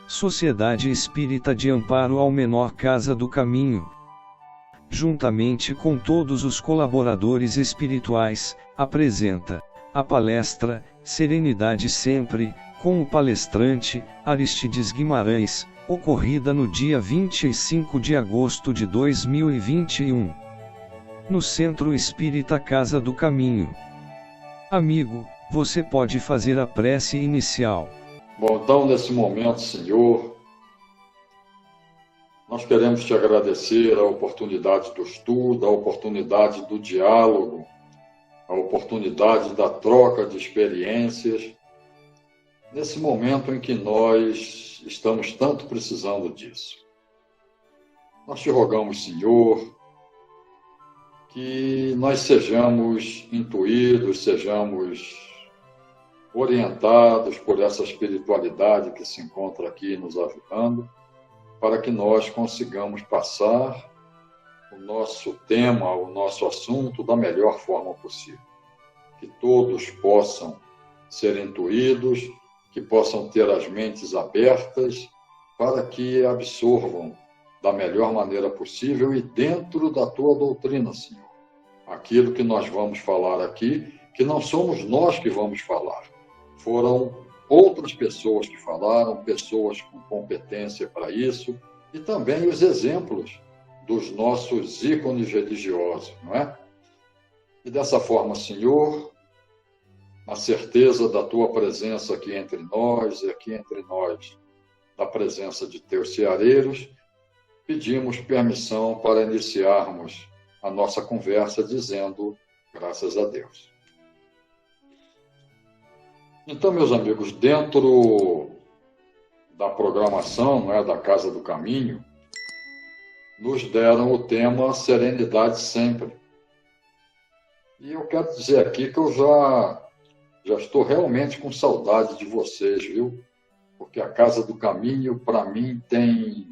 Sociedade Espírita de Amparo ao Menor Casa do Caminho, juntamente com todos os colaboradores espirituais, apresenta a palestra Serenidade Sempre, com o palestrante Aristides Guimarães, ocorrida no dia 25 de agosto de 2021, no Centro Espírita Casa do Caminho. Amigo, você pode fazer a prece inicial. Bom, então, nesse momento, Senhor, nós queremos te agradecer a oportunidade do estudo, a oportunidade do diálogo, a oportunidade da troca de experiências, nesse momento em que nós estamos tanto precisando disso. Nós te rogamos, Senhor, que nós sejamos intuídos, sejamos orientados por essa espiritualidade que se encontra aqui nos ajudando, para que nós consigamos passar o nosso tema, o nosso assunto da melhor forma possível. Que todos possam ser intuídos, que possam ter as mentes abertas, para que absorvam da melhor maneira possível e dentro da tua doutrina, Senhor. Aquilo que nós vamos falar aqui, que não somos nós que vamos falar. Foram outras pessoas que falaram, pessoas com competência para isso, e também os exemplos dos nossos ícones religiosos, não é? E dessa forma, Senhor, na certeza da tua presença aqui entre nós, e aqui entre nós, da presença de teus ceareiros, pedimos permissão para iniciarmos a nossa conversa dizendo graças a Deus. Então, meus amigos, dentro da programação, não é, da Casa do Caminho, nos deram o tema Serenidade Sempre. E eu quero dizer aqui que eu já estou realmente com saudade de vocês, viu? Porque a Casa do Caminho, para mim, tem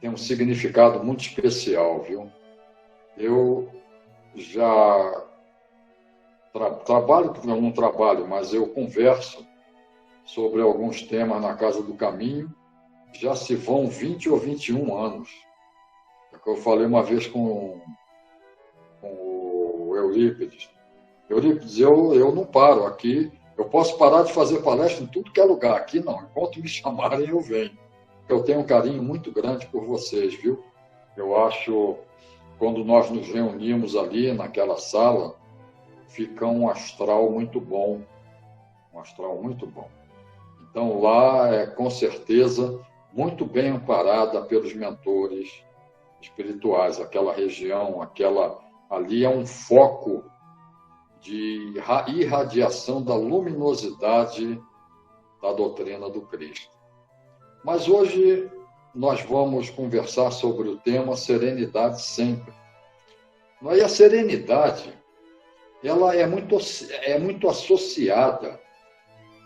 um significado muito especial, viu? Eu já trabalho, eu não trabalho, mas eu converso sobre alguns temas na Casa do Caminho, já se vão 20 ou 21 anos. É o que eu falei uma vez com o Eurípides. Eurípides, eu não paro aqui, eu posso parar de fazer palestra em tudo que é lugar, aqui não, enquanto me chamarem eu venho. Eu tenho um carinho muito grande por vocês, viu? Eu acho, quando nós nos reunimos ali naquela sala, fica um astral muito bom, um astral muito bom. Então lá é com certeza muito bem amparada pelos mentores espirituais, aquela região, ali é um foco de irradiação da luminosidade da doutrina do Cristo. Mas hoje nós vamos conversar sobre o tema Serenidade Sempre. E a serenidade, ela é muito associada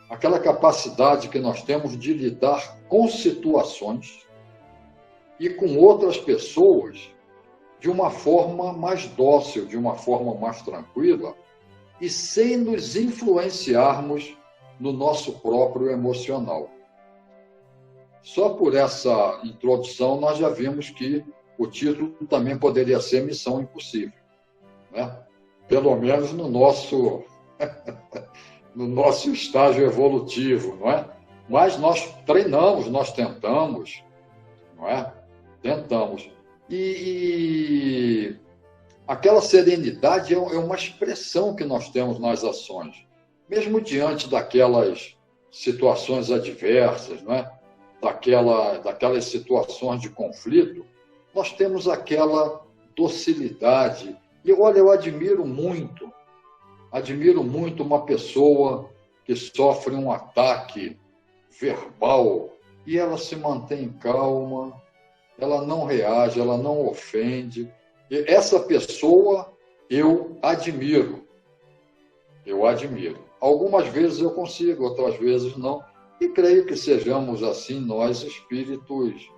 àquela capacidade que nós temos de lidar com situações e com outras pessoas de uma forma mais dócil, de uma forma mais tranquila e sem nos influenciarmos no nosso próprio emocional. Só por essa introdução nós já vimos que o título também poderia ser Missão Impossível, né? Pelo menos no nosso estágio evolutivo, não é? Mas nós treinamos, nós tentamos, não é? Tentamos. E aquela serenidade é uma expressão que nós temos nas ações, mesmo diante daquelas situações adversas, não é? Daquelas situações de conflito, nós temos aquela docilidade. E olha, eu admiro muito uma pessoa que sofre um ataque verbal e ela se mantém calma, ela não reage, ela não ofende. E essa pessoa eu admiro. Algumas vezes eu consigo, outras vezes não. E creio que sejamos assim nós espíritos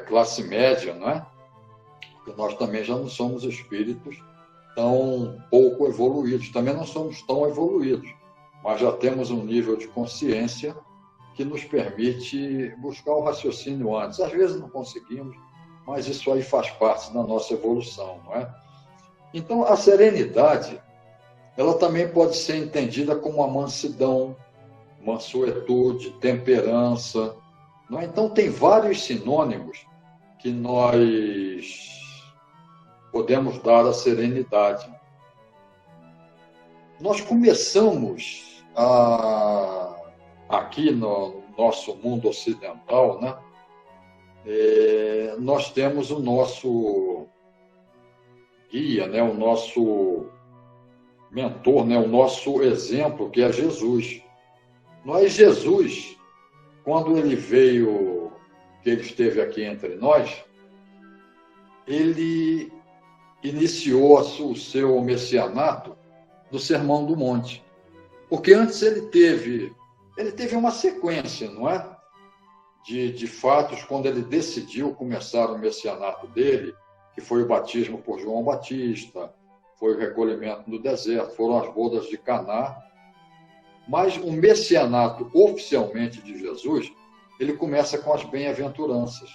classe média, não é? Porque nós também já não somos espíritos tão pouco evoluídos, também não somos tão evoluídos, mas já temos um nível de consciência que nos permite buscar o raciocínio antes. Às vezes não conseguimos, mas isso aí faz parte da nossa evolução, não é? Então, a serenidade, ela também pode ser entendida como a mansidão, mansuetude, temperança, não é? Então, tem vários sinônimos que nós podemos dar à serenidade. Nós começamos aqui no nosso mundo ocidental, né? Nós temos o nosso guia, né? O nosso mentor, né? O nosso exemplo, que é Jesus. Jesus, quando ele veio, que ele esteve aqui entre nós, ele iniciou o seu messianato do Sermão do Monte. Porque antes ele teve uma sequência, não é? De fatos, quando ele decidiu começar o messianato dele, que foi o batismo por João Batista, foi o recolhimento no deserto, foram as bodas de Caná. Mas o messianato oficialmente de Jesus, ele começa com as bem-aventuranças.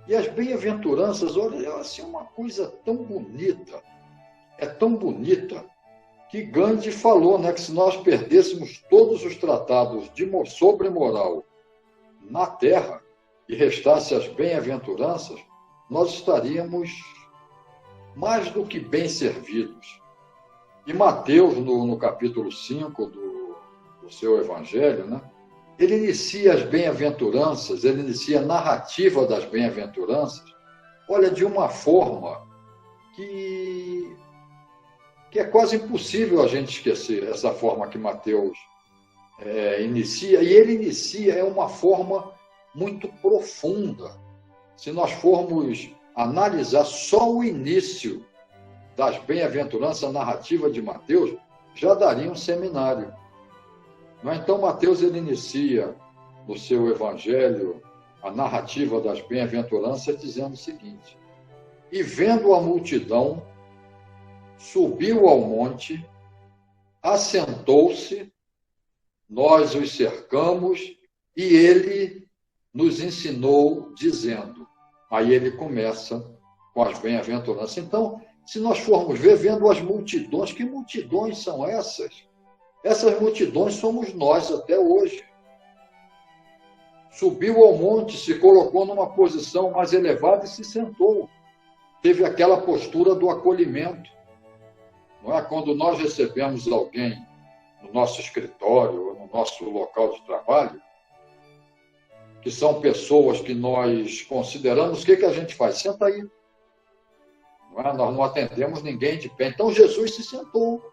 E as bem-aventuranças, olha, assim, uma coisa tão bonita, é tão bonita, que Gandhi falou, né, que se nós perdêssemos todos os tratados sobre moral na Terra e restasse as bem-aventuranças, nós estaríamos mais do que bem servidos. E Mateus, no capítulo 5 do seu Evangelho, né, ele inicia as bem-aventuranças, ele inicia a narrativa das bem-aventuranças, olha, de uma forma que é quase impossível a gente esquecer essa forma que Mateus inicia. E ele inicia uma forma muito profunda. Se nós formos analisar só o início das bem-aventuranças, a narrativa de Mateus, já daria um seminário. Então, Mateus ele inicia no seu Evangelho a narrativa das bem-aventuranças dizendo o seguinte: e vendo a multidão, subiu ao monte, assentou-se, nós os cercamos, e ele nos ensinou, dizendo. Aí ele começa com as bem-aventuranças. Então, se nós formos ver, vendo as multidões, que multidões são essas? Essas multidões somos nós até hoje. Subiu ao monte, se colocou numa posição mais elevada e se sentou. Teve aquela postura do acolhimento. Não é? Quando nós recebemos alguém no nosso escritório ou no nosso local de trabalho, que são pessoas que nós consideramos, o que a gente faz? Senta aí. Não é? Nós não atendemos ninguém de pé. Então, Jesus se sentou.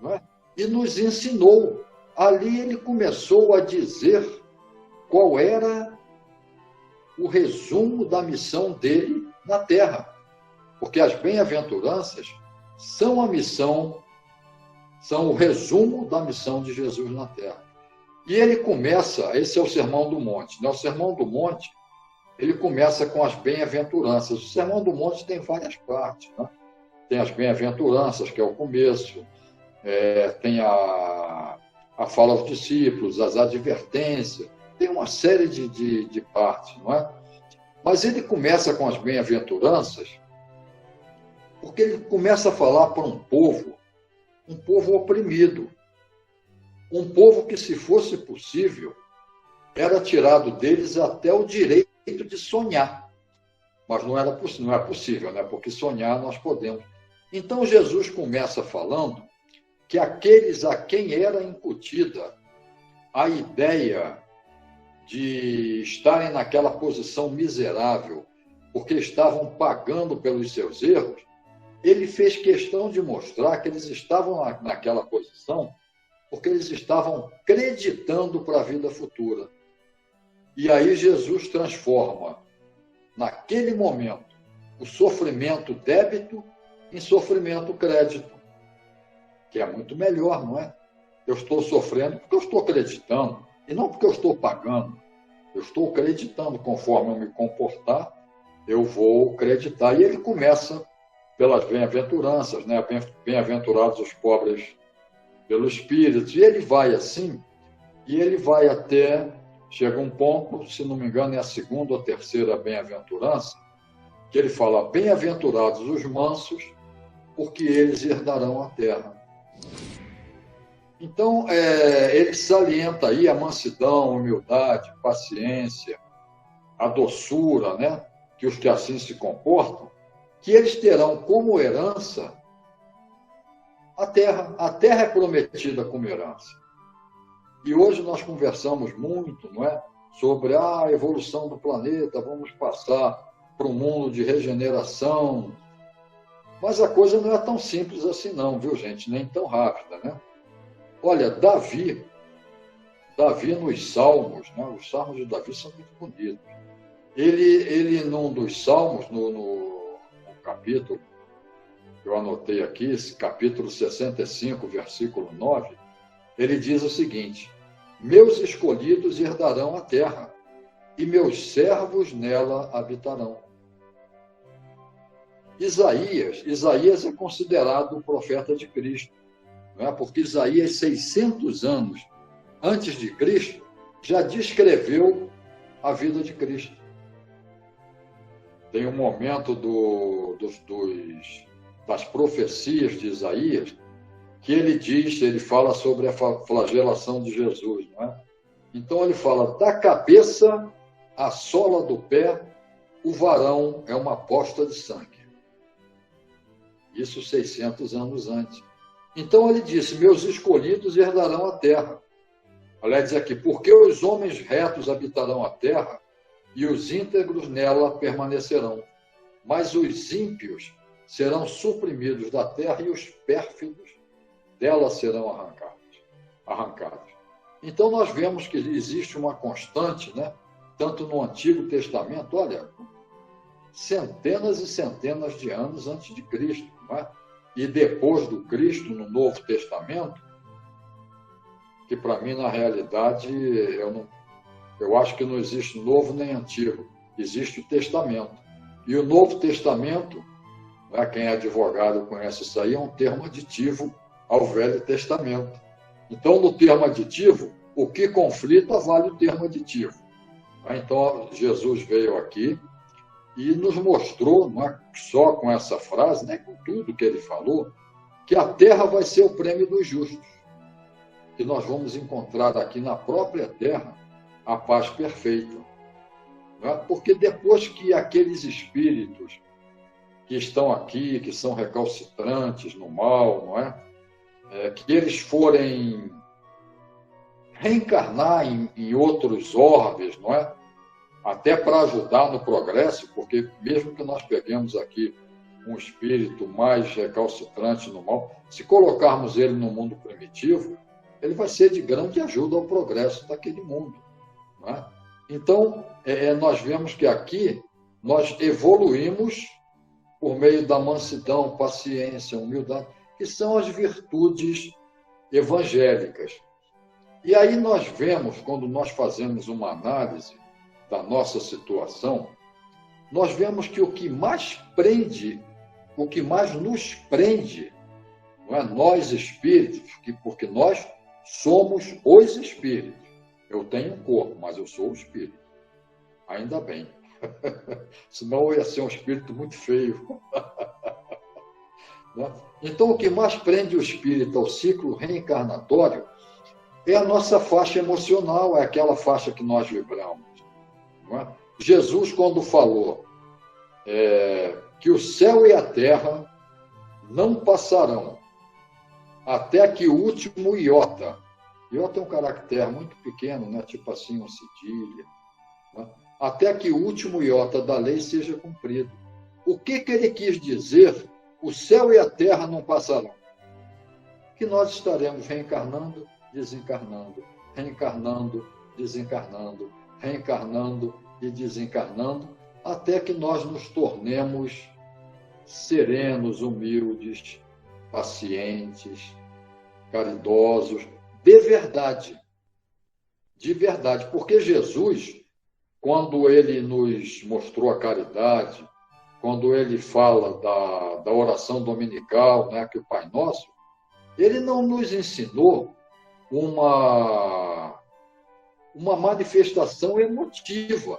Não é? E nos ensinou. Ali ele começou a dizer qual era o resumo da missão dele na Terra. Porque as bem-aventuranças são a missão, são o resumo da missão de Jesus na Terra. E ele começa, esse é o Sermão do Monte, né? O Sermão do Monte, ele começa com as bem-aventuranças. O Sermão do Monte tem várias partes, né? Tem as bem-aventuranças, que é o começo, tem a fala aos discípulos, as advertências, tem uma série de partes, não é? Mas ele começa com as bem-aventuranças porque ele começa a falar para um povo oprimido, um povo que, se fosse possível, era tirado deles até o direito de sonhar. Mas não é possível, né? Porque sonhar nós podemos. Então, Jesus começa falando que aqueles a quem era incutida a ideia de estarem naquela posição miserável, porque estavam pagando pelos seus erros, ele fez questão de mostrar que eles estavam naquela posição porque eles estavam acreditando para a vida futura. E aí Jesus transforma, naquele momento, o sofrimento débito em sofrimento crédito, que é muito melhor, não é? Eu estou sofrendo porque eu estou acreditando, e não porque eu estou pagando. Eu estou acreditando, conforme eu me comportar, eu vou acreditar. E ele começa pelas bem-aventuranças, né? Bem-aventurados os pobres pelo Espírito, e ele vai assim, e ele vai até, chega um ponto, se não me engano, é a segunda ou terceira bem-aventurança, que ele fala, bem-aventurados os mansos, porque eles herdarão a terra. Então, ele salienta aí a mansidão, a humildade, a paciência, a doçura, né? Que os que assim se comportam, que eles terão como herança a terra. A terra é prometida como herança. E hoje nós conversamos muito, não é? Sobre a evolução do planeta, vamos passar para um mundo de regeneração. Mas a coisa não é tão simples assim não, viu, gente? Nem tão rápida, né? Olha, Davi nos Salmos, né? Os Salmos de Davi são muito bonitos. Ele num dos Salmos, no capítulo, que eu anotei aqui, esse capítulo 65, versículo 9, ele diz o seguinte, meus escolhidos herdarão a terra, e meus servos nela habitarão. Isaías é considerado o profeta de Cristo, não é? Porque Isaías, 600 anos antes de Cristo, já descreveu a vida de Cristo. Tem um momento das profecias de Isaías que ele fala sobre a flagelação de Jesus, não é? Então ele fala, da cabeça à sola do pé, o varão é uma poça de sangue. Isso 600 anos antes. Então ele disse, meus escolhidos herdarão a terra. Aliás, diz aqui, porque os homens retos habitarão a terra e os íntegros nela permanecerão. Mas os ímpios serão suprimidos da terra e os pérfidos dela serão arrancados. Então nós vemos que existe uma constante, né? Tanto no Antigo Testamento, olha, centenas e centenas de anos antes de Cristo, não é? E depois do Cristo, no Novo Testamento, que para mim, na realidade, eu acho que não existe novo nem antigo, existe o Testamento. E o Novo Testamento, né, quem é advogado conhece isso aí, é um termo aditivo ao Velho Testamento. Então, no termo aditivo, o que conflita vale o termo aditivo. Então, Jesus veio aqui e nos mostrou, não é só com essa frase, né, com tudo que ele falou, que a terra vai ser o prêmio dos justos, que nós vamos encontrar aqui na própria terra a paz perfeita. Não é? Porque depois que aqueles espíritos que estão aqui, que são recalcitrantes no mal, não é? Que eles forem reencarnar em outros orbes, não é? Até para ajudar no progresso, porque mesmo que nós peguemos aqui um espírito mais recalcitrante no mal, se colocarmos ele no mundo primitivo, ele vai ser de grande ajuda ao progresso daquele mundo. Não é? Então, nós vemos que aqui nós evoluímos por meio da mansidão, paciência, humildade, que são as virtudes evangélicas. E aí nós vemos, quando nós fazemos uma análise da nossa situação, nós vemos que o que mais prende, o que mais nos prende, não é nós espíritos, porque nós somos os espíritos. Eu tenho um corpo, mas eu sou o espírito. Ainda bem. Senão eu ia ser um espírito muito feio. Então, o que mais prende o espírito ao ciclo reencarnatório é a nossa faixa emocional, é aquela faixa que nós vibramos. Não é? Jesus, quando falou que o céu e a terra não passarão até que o último iota é um caractere muito pequeno, né? Tipo assim, um cedilha, né? Até que o último iota da lei seja cumprido. O que ele quis dizer? O céu e a terra não passarão. Que nós estaremos reencarnando, desencarnando, reencarnando, desencarnando, reencarnando e desencarnando, até que nós nos tornemos serenos, humildes, pacientes, caridosos, de verdade, porque Jesus, quando ele nos mostrou a caridade, quando ele fala da oração dominical, né, que é o Pai Nosso, ele não nos ensinou uma uma manifestação emotiva.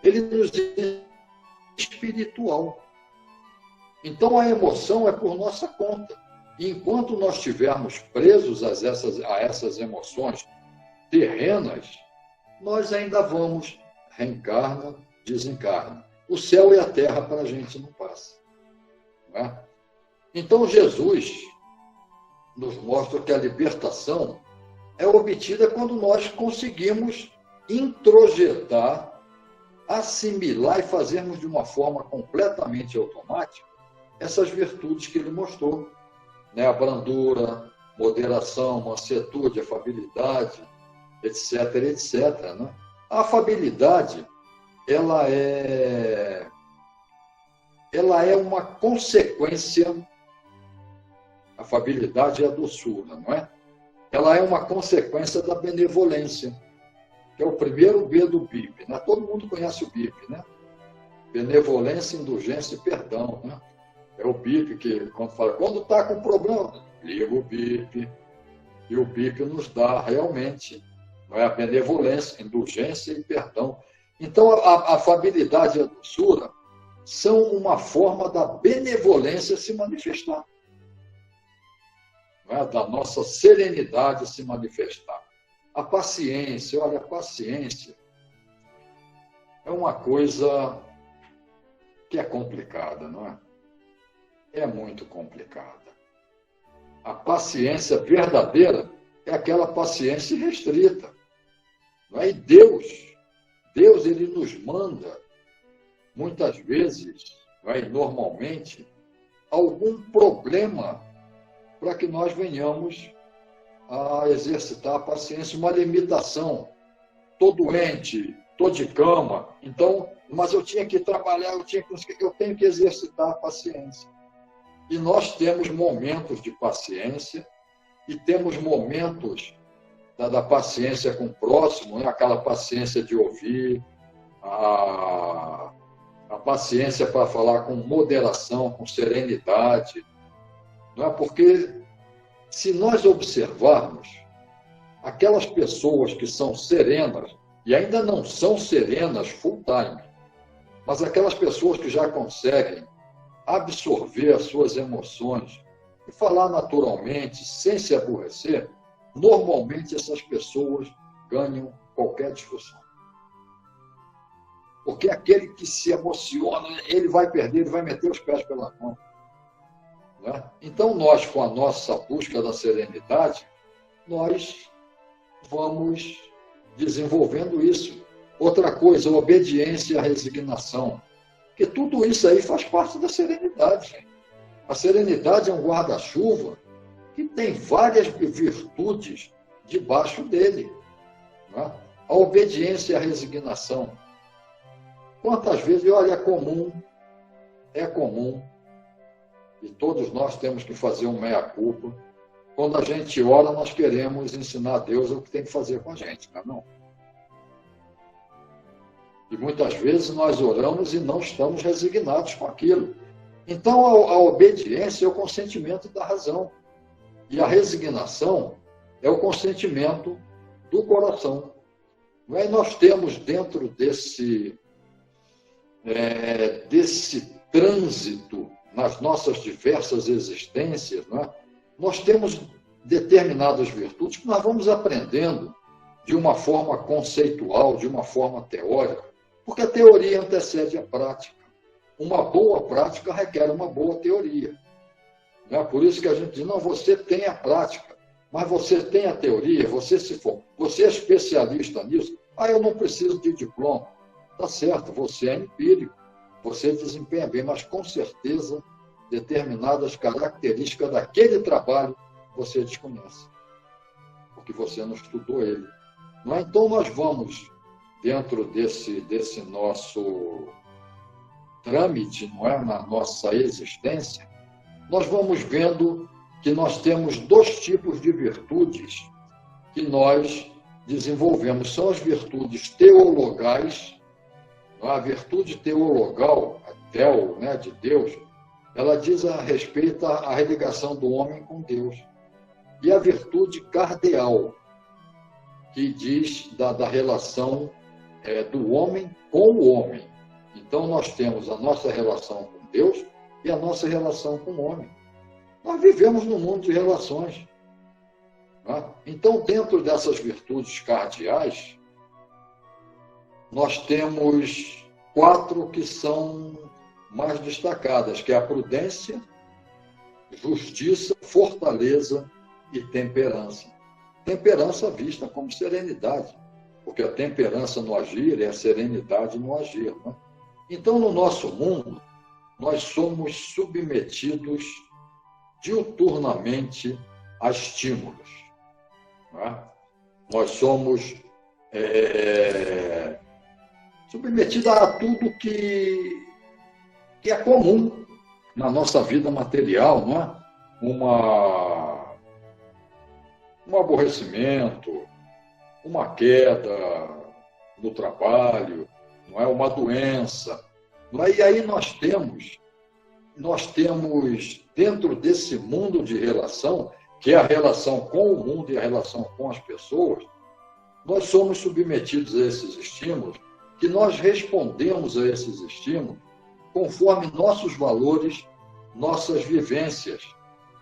Ele nos é espiritual. Então, a emoção é por nossa conta. E enquanto nós estivermos presos a essas emoções terrenas, nós ainda vamos reencarna, desencarna. O céu e a terra para a gente não passa. Não é? Então, Jesus nos mostra que a libertação é obtida quando nós conseguimos introjetar, assimilar e fazermos de uma forma completamente automática essas virtudes que ele mostrou, né? A brandura, moderação, mansuetude, afabilidade, etc, etc. Né? A afabilidade, ela é uma consequência, a afabilidade é a doçura, não é? Ela é uma consequência da benevolência, que é o primeiro B do BIP. Né? Todo mundo conhece o BIP, né? Benevolência, indulgência e perdão. Né? É o BIP que, quando está com problema, liga o BIP, e o BIP nos dá realmente, não é, a benevolência, indulgência e perdão. Então, a afabilidade e a doçura são uma forma da benevolência se manifestar. Não é? Da nossa serenidade se manifestar. A paciência, olha, a paciência é uma coisa que é complicada, não é? É muito complicada. A paciência verdadeira é aquela paciência restrita. Não é? E Deus, ele nos manda, muitas vezes, não é? Normalmente, algum problema para que nós venhamos a exercitar a paciência, uma limitação. Estou doente, estou de cama, então, mas eu tinha que trabalhar, eu tenho que exercitar a paciência. E nós temos momentos de paciência e temos momentos da paciência com o próximo, né? Aquela paciência de ouvir, a paciência para falar com moderação, com serenidade. Não é? Porque se nós observarmos aquelas pessoas que são serenas, e ainda não são serenas full time, mas aquelas pessoas que já conseguem absorver as suas emoções e falar naturalmente, sem se aborrecer, normalmente essas pessoas ganham qualquer discussão. Porque aquele que se emociona, ele vai perder, ele vai meter os pés pela mão. Né? Então, nós, com a nossa busca da serenidade, nós vamos desenvolvendo isso. Outra coisa, a obediência e a resignação. Porque tudo isso aí faz parte da serenidade. A serenidade é um guarda-chuva que tem várias virtudes debaixo dele. Né? A obediência e a resignação. Quantas vezes, olha, é comum, e todos nós temos que fazer um meia-culpa. Quando a gente ora, nós queremos ensinar a Deus o que tem que fazer com a gente, não é não? E muitas vezes nós oramos e não estamos resignados com aquilo. Então, a obediência é o consentimento da razão. E a resignação é o consentimento do coração. E nós temos dentro desse trânsito nas nossas diversas existências, não é? Nós temos determinadas virtudes que nós vamos aprendendo de uma forma conceitual, de uma forma teórica, porque a teoria antecede a prática. Uma boa prática requer uma boa teoria. Não é? Por isso que a gente diz, não, você tem a prática, mas você tem a teoria, você é especialista nisso, eu não preciso de diploma. Tá certo, você é empírico, você desempenha bem, mas com certeza determinadas características daquele trabalho você desconhece, porque você não estudou ele. Não é? Então, nós vamos, dentro desse nosso trâmite, não é? Na nossa existência, nós vamos vendo que nós temos dois tipos de virtudes que nós desenvolvemos. São as virtudes teologais. A virtude teologal, a teo, né, de Deus, ela diz a respeito à religação do homem com Deus. E a virtude cardeal. que diz da relação do homem com o homem. Então, nós temos a nossa relação com Deus e a nossa relação com o homem. Nós vivemos num mundo de relações. Né? Então, dentro dessas virtudes cardeais, nós temos 4 que são mais destacadas, que é a prudência, justiça, fortaleza e temperança. Temperança vista como serenidade, porque a temperança no agir é a serenidade no agir. Né? Então, no nosso mundo, nós somos submetidos diuturnamente a estímulos. Né? Nós somos submetidos a tudo que é comum na nossa vida material, não é? Um aborrecimento, uma queda no trabalho, não é? Uma doença. Não é? E aí nós temos, dentro desse mundo de relação, que é a relação com o mundo e a relação com as pessoas, nós somos submetidos a esses estímulos, que nós respondemos a esses estímulos conforme nossos valores, nossas vivências.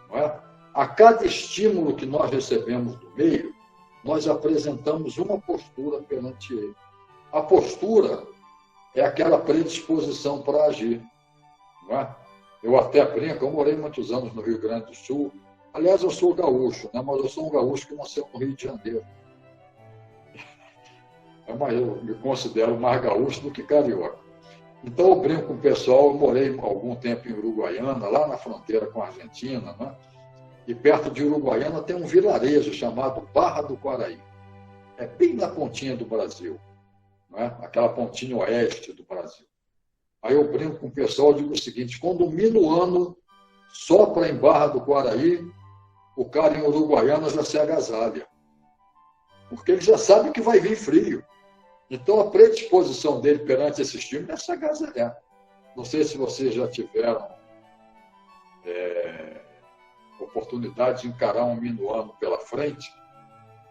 Não é? A cada estímulo que nós recebemos do meio, nós apresentamos uma postura perante ele. A postura é aquela predisposição para agir. Não é? Eu até brinco, eu morei muitos anos no Rio Grande do Sul. Aliás, eu sou gaúcho, né? Mas eu sou um gaúcho que nasceu no Rio de Janeiro. Mas eu me considero mais gaúcho do que carioca. Então, eu brinco com o pessoal, eu morei algum tempo em Uruguaiana, lá na fronteira com a Argentina, né? E perto de Uruguaiana tem um vilarejo chamado Barra do Quaraí. É bem na pontinha do Brasil, né? Aquela pontinha oeste do Brasil. Aí eu brinco com o pessoal e digo o seguinte: quando o minuano sopra em Barra do Quaraí, o cara em Uruguaiana já se agasalha. Porque ele já sabe que vai vir frio. Então, a predisposição dele perante esse estímulo é se agasalhar. Não sei se vocês já tiveram oportunidade de encarar um minuano pela frente.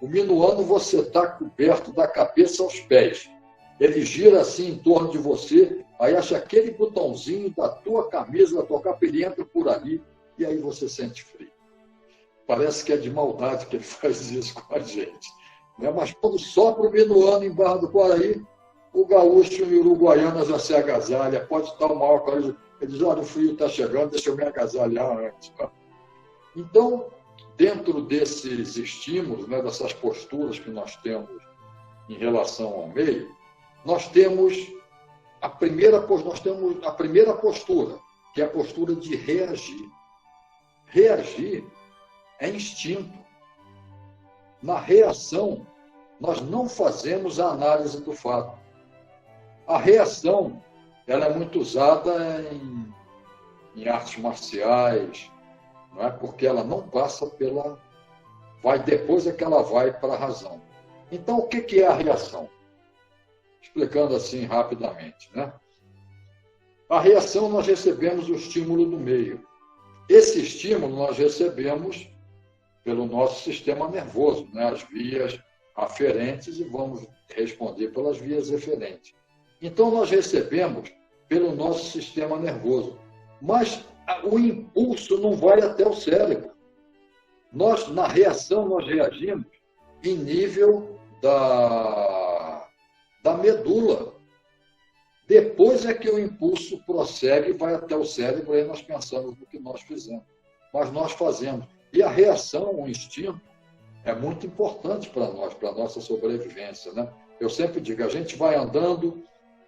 O minuano, você está coberto da cabeça aos pés. Ele gira assim em torno de você, aí acha aquele botãozinho da tua camisa, da tua capa, ele entra por ali, e aí você sente frio. Parece que é de maldade que ele faz isso com a gente. Né? Mas quando sopra o minuano em Barra do Quaraí, o gaúcho e o uruguaiano já se agasalha, pode estar o maior coisa. Ele diz: olha, o frio está chegando, deixa eu me agasalhar antes. Tá? Então, dentro desses estímulos, né, dessas posturas que nós temos em relação ao meio, nós temos a primeira postura, que é a postura de reagir. Reagir é instinto. Na reação, nós não fazemos a análise do fato. A reação, ela é muito usada em artes marciais, não é? Porque ela não passa pela... Depois é que ela vai para a razão. Então, o que é a reação? Explicando assim rapidamente, né? A reação, nós recebemos o estímulo do meio. Esse estímulo nós recebemos pelo nosso sistema nervoso, né? As vias aferentes, e vamos responder pelas vias eferentes. Então, nós recebemos pelo nosso sistema nervoso. Mas o impulso não vai até o cérebro. Na reação, nós reagimos em nível da medula. Depois é que o impulso prossegue e vai até o cérebro, aí nós pensamos no que nós fizemos. Mas nós fazemos. E a reação, o instinto, é muito importante para nós, para a nossa sobrevivência, né? Eu sempre digo, a gente vai andando,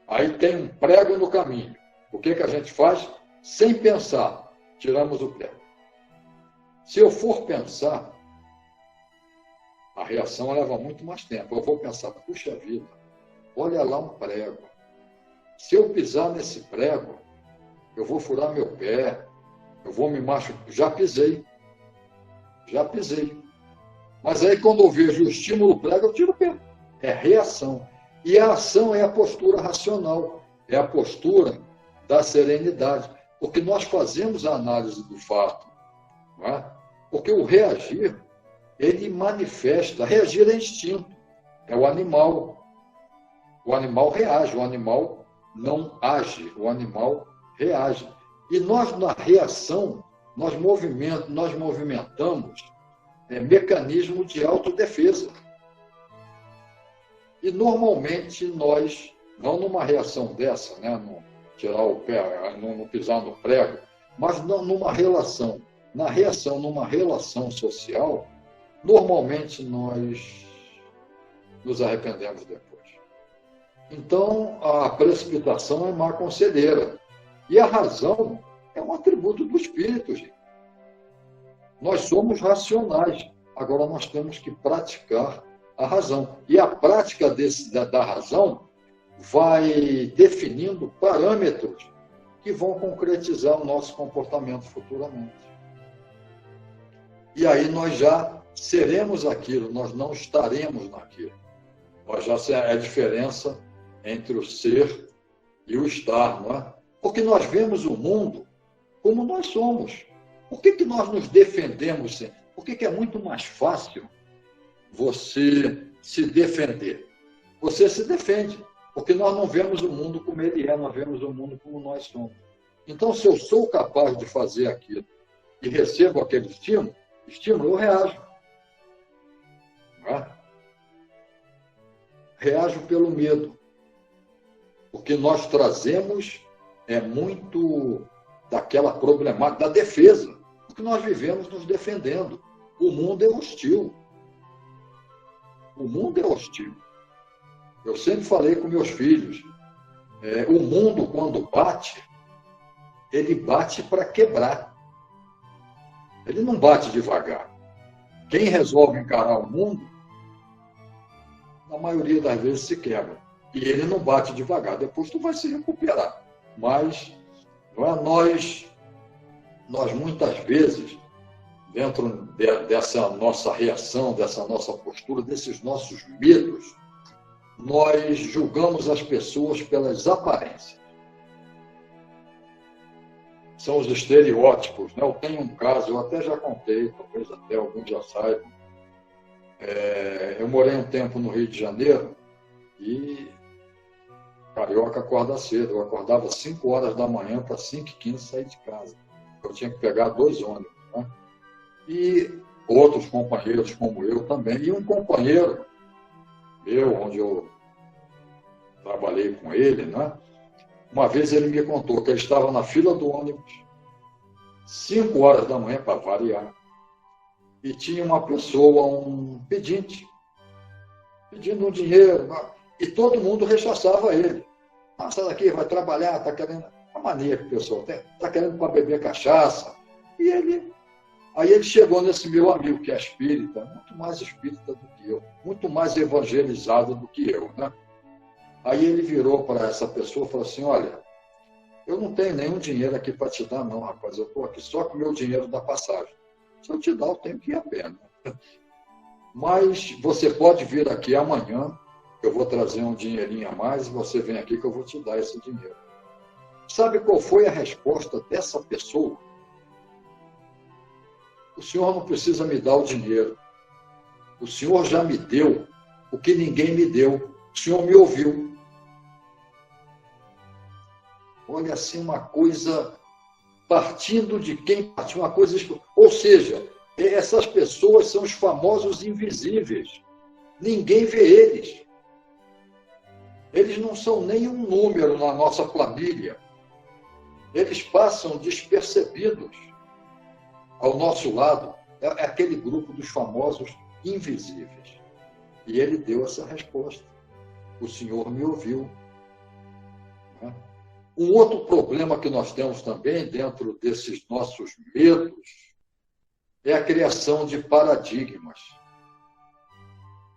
aí tem um prego no caminho. O que a gente faz? Sem pensar, tiramos o prego. Se eu for pensar, a reação leva muito mais tempo. Eu vou pensar, puxa vida, olha lá um prego. Se eu pisar nesse prego, eu vou furar meu pé, eu vou me machucar. Já pisei. Mas aí, quando eu vejo o estímulo prego, eu tiro o pé. É reação. E a ação é a postura racional, é a postura da serenidade. Porque nós fazemos a análise do fato. Não é? Porque o reagir, ele manifesta. Reagir é instinto. É o animal. O animal reage, o animal não age, o animal reage. E nós, na reação, nós movimentamos mecanismo de autodefesa. E, normalmente, nós, não numa reação dessa, né, não tirar o pé, não pisar no prego, mas não numa relação. Na reação, numa relação social, normalmente nós nos arrependemos depois. Então, a precipitação é má conselheira. E a razão é um atributo do espírito, gente. Nós somos racionais. Agora nós temos que praticar a razão. E a prática da razão vai definindo parâmetros que vão concretizar o nosso comportamento futuramente. E aí nós já seremos aquilo, nós não estaremos naquilo. Nós já é a diferença entre o ser e o estar, não é? Porque nós vemos o mundo como nós somos. Por que nós nos defendemos? Por que é muito mais fácil você se defender? Você se defende, porque nós não vemos o mundo como ele é, nós vemos o mundo como nós somos. Então, se eu sou capaz de fazer aquilo e recebo aquele estímulo, eu reajo. Não é? Reajo pelo medo. Porque nós trazemos muito daquela problemática, da defesa. Porque nós vivemos nos defendendo. O mundo é hostil. O mundo é hostil. Eu sempre falei com meus filhos, o mundo, quando bate, ele bate para quebrar. Ele não bate devagar. Quem resolve encarar o mundo, na maioria das vezes se quebra. E ele não bate devagar. Depois tu vai se recuperar. Mas nós muitas vezes, dentro dessa nossa reação, dessa nossa postura, desses nossos medos, nós julgamos as pessoas pelas aparências. São os estereótipos, né? Eu tenho um caso, eu até já contei, talvez até alguns já saibam. Eu morei um tempo no Rio de Janeiro e carioca acorda cedo. Eu acordava às 5 horas da manhã para 5h15 sair de casa. Eu tinha que pegar 2 ônibus. Né? E outros companheiros como eu também. E um companheiro meu, onde eu trabalhei com ele, né? Uma vez ele me contou que ele estava na fila do ônibus, 5 horas da manhã, para variar, e tinha uma pessoa, um pedinte, pedindo um dinheiro, e todo mundo rechaçava ele. Sai daqui, vai trabalhar, está querendo... A mania que o pessoal tem, está querendo para beber cachaça. E aí ele chegou nesse meu amigo, que é espírita, muito mais espírita do que eu, muito mais evangelizado do que eu, né? Aí ele virou para essa pessoa e falou assim, olha, eu não tenho nenhum dinheiro aqui para te dar, não, rapaz, eu estou aqui só com o meu dinheiro da passagem. Se eu te dar, eu tenho que ir a pé, né? Mas você pode vir aqui amanhã, eu vou trazer um dinheirinho a mais, e você vem aqui que eu vou te dar esse dinheiro. Sabe qual foi a resposta dessa pessoa? O senhor não precisa me dar o dinheiro. O senhor já me deu o que ninguém me deu. O senhor me ouviu. Olha assim, uma coisa partindo de quem partiu, uma coisa... Ou seja, essas pessoas são os famosos invisíveis. Ninguém vê eles. Eles não são nem um número na nossa planilha. Eles passam despercebidos ao nosso lado. É aquele grupo dos famosos invisíveis. E ele deu essa resposta. O senhor me ouviu. Um outro problema que nós temos também dentro desses nossos medos é a criação de paradigmas.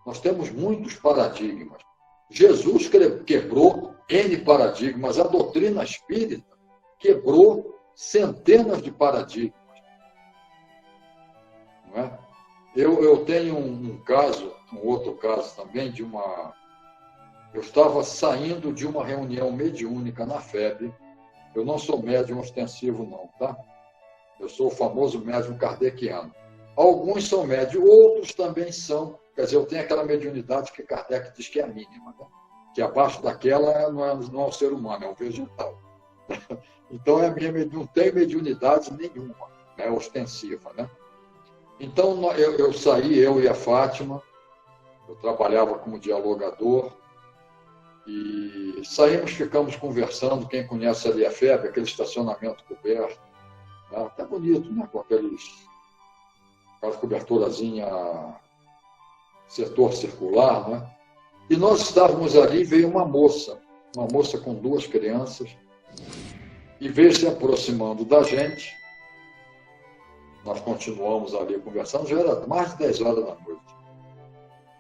Nós temos muitos paradigmas. Jesus quebrou N paradigmas. A doutrina espírita quebrou centenas de paradigmas. Não é? Eu tenho um outro caso também, de uma... Eu estava saindo de uma reunião mediúnica na FEB. Eu não sou médium ostensivo, não, tá? Eu sou o famoso médium kardeciano. Alguns são médios, outros também são Quer dizer, eu tenho aquela mediunidade que Kardec diz que é a mínima, né? Que abaixo daquela não é um ser humano, é um vegetal. Então, não tem mediunidade nenhuma, né? Ostensiva, né? Então, eu saí, eu e a Fátima, eu trabalhava como dialogador, e saímos, ficamos conversando. Quem conhece ali a FEB, aquele estacionamento coberto, né? Até bonito, né? Com aquela coberturazinha, setor circular, né? E nós estávamos ali, e veio uma moça com 2 crianças, e veio se aproximando da gente. Nós continuamos ali conversando, já era mais de 10 horas da noite.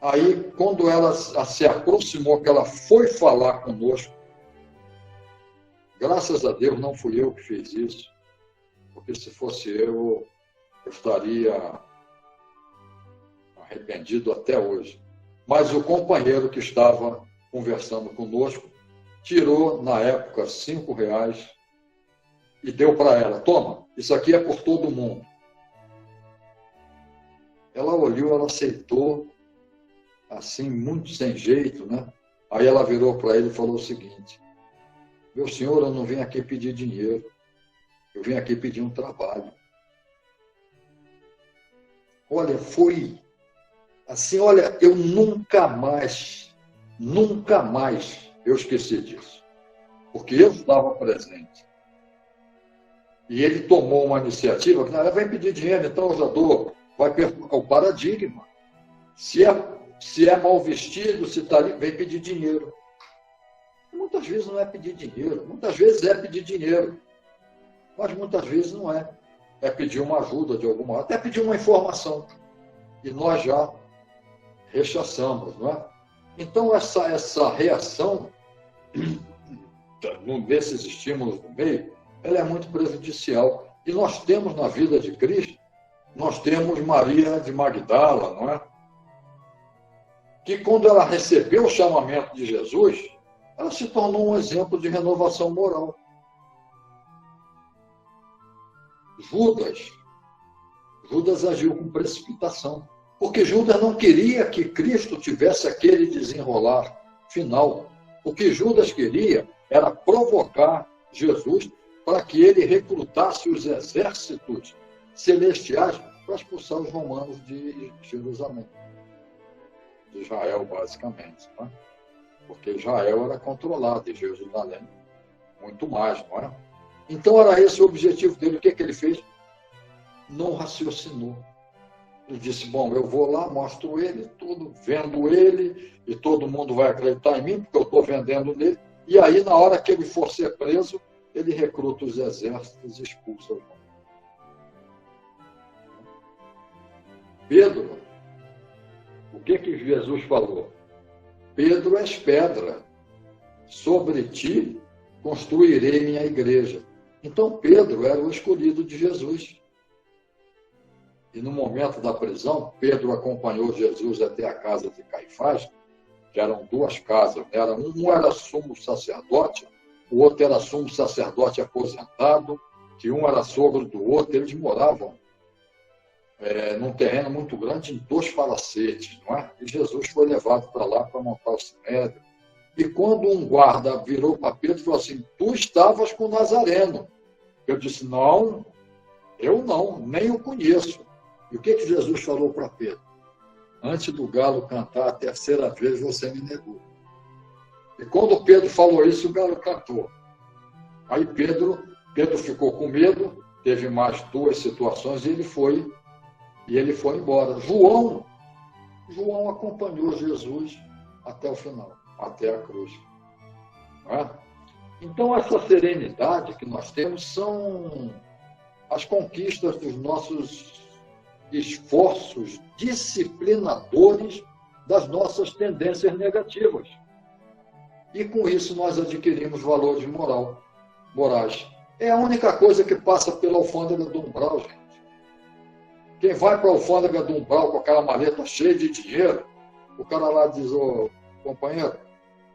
Aí, quando ela se aproximou, que ela foi falar conosco, graças a Deus não fui eu que fiz isso, porque se fosse eu estaria arrependido até hoje. Mas o companheiro que estava conversando conosco tirou, na época, R$ 5 e deu para ela. Toma, isso aqui é por todo mundo. Ela olhou, ela aceitou, assim, muito sem jeito, né? Aí ela virou para ele e falou o seguinte: meu senhor, eu não vim aqui pedir dinheiro, eu vim aqui pedir um trabalho. Olha, foi assim, olha, eu nunca mais eu esqueci disso, porque eu estava presente. E ele tomou uma iniciativa, que ela vai pedir dinheiro, então eu já dou, vai perguntar o paradigma. Se é mal vestido, se está ali, vem pedir dinheiro. Muitas vezes não é pedir dinheiro, muitas vezes é pedir dinheiro, mas muitas vezes não é. É pedir uma ajuda de alguma, até pedir uma informação. E nós já rechaçamos, não é? Então, essa reação desses estímulos no meio, ela é muito prejudicial. E nós temos na vida de Cristo, nós temos Maria de Magdala, não é? Que quando ela recebeu o chamamento de Jesus, ela se tornou um exemplo de renovação moral. Judas agiu com precipitação, porque Judas não queria que Cristo tivesse aquele desenrolar final. O que Judas queria era provocar Jesus para que ele recrutasse os exércitos celestiais para expulsar os romanos de Jerusalém, de Israel, basicamente, né? Porque Israel era controlado e Jerusalém muito mais, não é? Então era esse o objetivo dele. O que ele fez? Não raciocinou. Ele disse: bom, eu vou lá, mostro ele, tudo, vendo ele, e todo mundo vai acreditar em mim, porque eu estou vendendo nele. E aí, na hora que ele for ser preso, ele recruta os exércitos e expulsa os romanos. Pedro, o que Jesus falou? Pedro, és pedra, sobre ti construirei minha igreja. Então Pedro era o escolhido de Jesus. E no momento da prisão, Pedro acompanhou Jesus até a casa de Caifás, que eram 2 casas. Um era sumo sacerdote, o outro era sumo sacerdote aposentado, que um era sogro do outro. Eles moravam num terreno muito grande, em 2 palacetes, não é? E Jesus foi levado para lá para montar o sinédrio. E quando um guarda virou para Pedro e falou assim: tu estavas com o Nazareno. Eu disse: não, eu não, nem o conheço. E o que Jesus falou para Pedro? Antes do galo cantar a 3ª vez, você me negou. E quando Pedro falou isso, o galo cantou. Aí Pedro ficou com medo, teve mais 2 situações, e ele foi embora. João acompanhou Jesus até o final, até a cruz. Não é? Então, essa serenidade que nós temos são as conquistas dos nossos esforços disciplinadores das nossas tendências negativas. E com isso nós adquirimos valores morais. É a única coisa que passa pela alfândega do umbral, gente. Quem vai para a alfândega do umbral com aquela maleta cheia de dinheiro, o cara lá diz: ô, companheiro,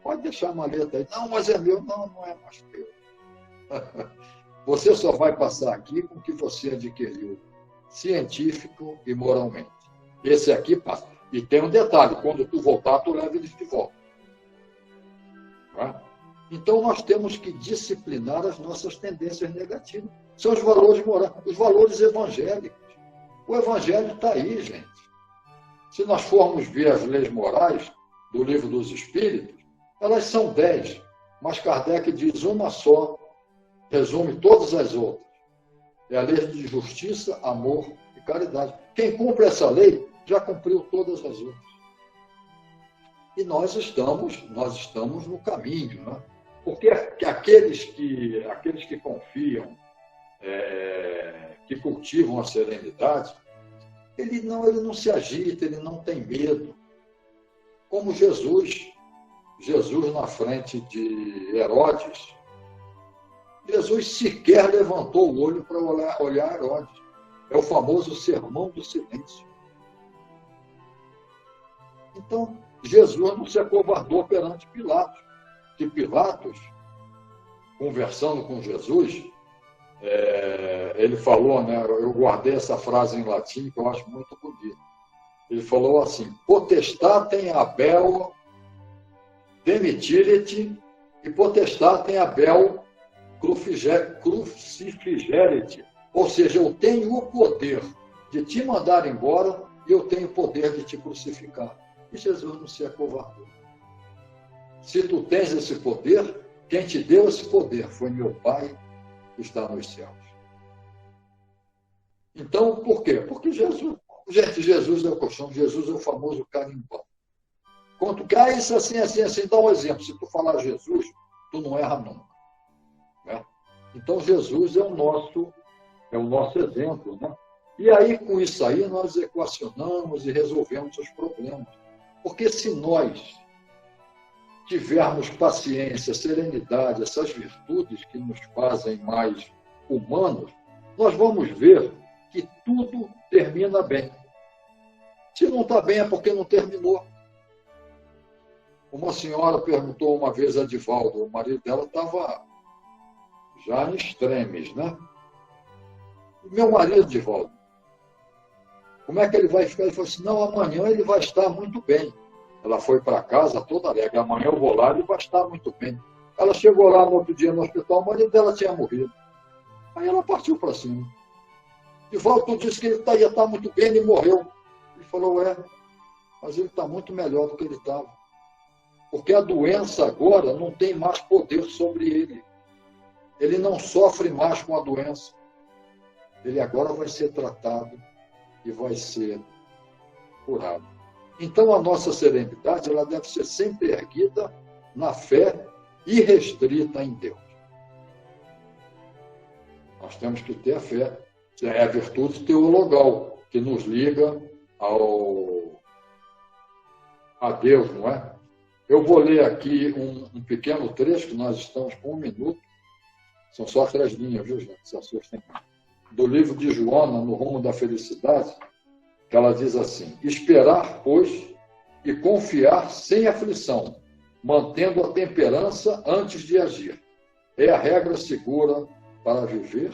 pode deixar a maleta aí. Não, mas é meu. Não, não é mais teu. Você só vai passar aqui com o que você adquiriu, científico e moralmente. Esse aqui passa. E tem um detalhe, quando tu voltar, tu leva eles de volta. Não é? Então, nós temos que disciplinar as nossas tendências negativas. São os valores morais, os valores evangélicos. O evangelho está aí, gente. Se nós formos ver as leis morais do Livro dos Espíritos, elas são 10, mas Kardec diz uma só, resume todas as outras. É a lei de justiça, amor e caridade. Quem cumpre essa lei já cumpriu todas as outras. E nós estamos no caminho, né? Porque aqueles que confiam, que cultivam a serenidade, ele não se agita, ele não tem medo. Como Jesus na frente de Herodes, Jesus sequer levantou o olho para olhar Herodes. É o famoso sermão do silêncio. Então, Jesus não se acovardou perante Pilatos. Que Pilatos, conversando com Jesus, ele falou, né, eu guardei essa frase em latim que eu acho muito bonita. Ele falou assim: potestatem Abel demitirete e potestatem Abel crucifigerete. Ou seja, eu tenho o poder de te mandar embora e eu tenho o poder de te crucificar. E Jesus não se acovardou. Se tu tens esse poder, quem te deu esse poder foi meu Pai que está nos céus. Então, por quê? Porque Jesus é o colchão, Jesus é o famoso carimbão. Quando cai isso assim, dá um exemplo. Se tu falar Jesus, tu não erra nunca. Né? Então, Jesus é o nosso exemplo. Né? E aí, com isso aí, nós equacionamos e resolvemos os problemas. Porque se nós tivermos paciência, serenidade, essas virtudes que nos fazem mais humanos, nós vamos ver que tudo termina bem. Se não está bem é porque não terminou. Uma senhora perguntou uma vez a Divaldo, o marido dela estava já em extremes, né? Meu marido, Divaldo, como é que ele vai ficar? Ele falou assim: não, amanhã ele vai estar muito bem. Ela foi para casa toda alegre. Amanhã eu vou lá e ele vai estar muito bem. Ela chegou lá no outro dia no hospital, o marido dela tinha morrido. Aí ela partiu para cima. Divaldo, tu disse que ele ia estar muito bem, ele morreu. Ele falou: mas ele está muito melhor do que ele estava. Porque a doença agora não tem mais poder sobre ele. Ele não sofre mais com a doença. Ele agora vai ser tratado e vai ser curado. Então, a nossa serenidade ela deve ser sempre erguida na fé irrestrita em Deus. Nós temos que ter a fé. É a virtude teologal que nos liga a Deus, não é? Eu vou ler aqui um pequeno trecho, que nós estamos com 1 minuto. São só 3 linhas, viu, gente? Se assustem. Do livro de Joana, No Rumo da Felicidade, que ela diz assim: esperar, pois, e confiar sem aflição, mantendo a temperança antes de agir. É a regra segura para viver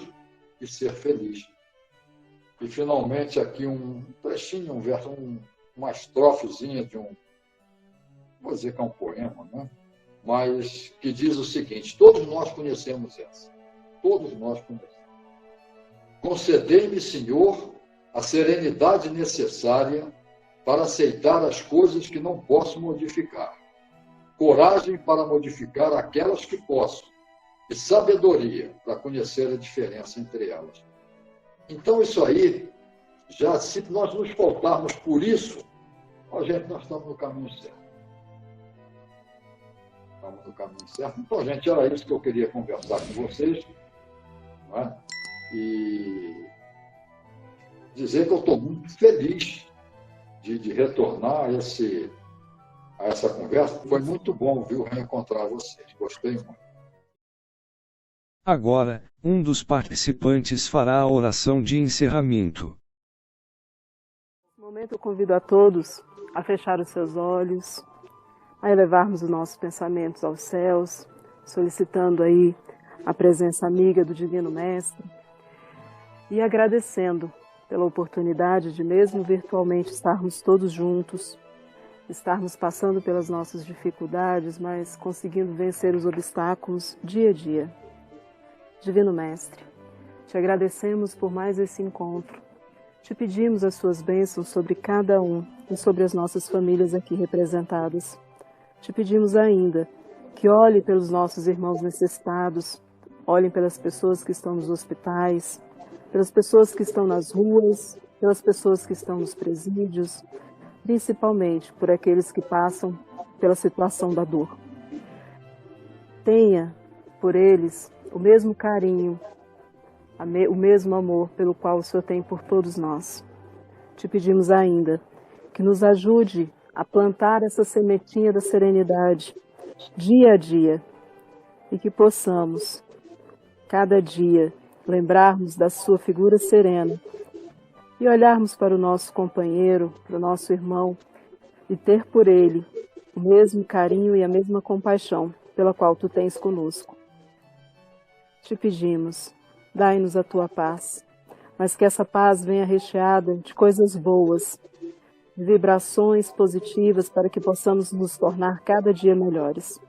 e ser feliz. E, finalmente, aqui um trechinho, um verso, uma estrofezinha de vou dizer que é um poema, né? Mas que diz o seguinte: todos nós conhecemos essa. Todos nós conhecemos. Concedei-me, Senhor, a serenidade necessária para aceitar as coisas que não posso modificar, coragem para modificar aquelas que posso, e sabedoria para conhecer a diferença entre elas. Então, isso aí, já se nós nos faltarmos por isso, gente, nós estamos no caminho certo. Estamos no caminho certo. Então, gente, era isso que eu queria conversar com vocês. Não é? E dizer que eu estou muito feliz de retornar a essa conversa. Foi muito bom, viu, reencontrar vocês. Gostei muito. Agora, um dos participantes fará a oração de encerramento. Nesse momento eu convido a todos a fechar os seus olhos, a elevarmos os nossos pensamentos aos céus, solicitando aí a presença amiga do Divino Mestre e agradecendo pela oportunidade de, mesmo virtualmente, estarmos todos juntos, estarmos passando pelas nossas dificuldades, mas conseguindo vencer os obstáculos dia a dia. Divino Mestre, te agradecemos por mais esse encontro. Te pedimos as suas bênçãos sobre cada um e sobre as nossas famílias aqui representadas. Te pedimos ainda que olhe pelos nossos irmãos necessitados, olhem pelas pessoas que estão nos hospitais, pelas pessoas que estão nas ruas, pelas pessoas que estão nos presídios, principalmente por aqueles que passam pela situação da dor. Tenha por eles o mesmo carinho, o mesmo amor pelo qual o Senhor tem por todos nós. Te pedimos ainda que nos ajude a plantar essa sementinha da serenidade dia a dia e que possamos, cada dia, lembrarmos da sua figura serena e olharmos para o nosso companheiro, para o nosso irmão e ter por ele o mesmo carinho e a mesma compaixão pela qual tu tens conosco. Te pedimos, dai-nos a tua paz, mas que essa paz venha recheada de coisas boas, de vibrações positivas para que possamos nos tornar cada dia melhores.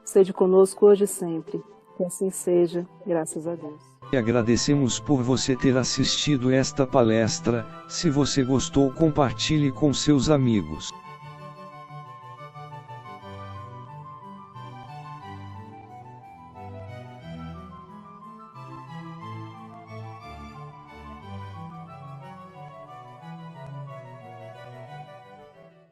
Sede conosco hoje e sempre. Que assim seja, graças a Deus. E agradecemos por você ter assistido esta palestra. Se você gostou, compartilhe com seus amigos.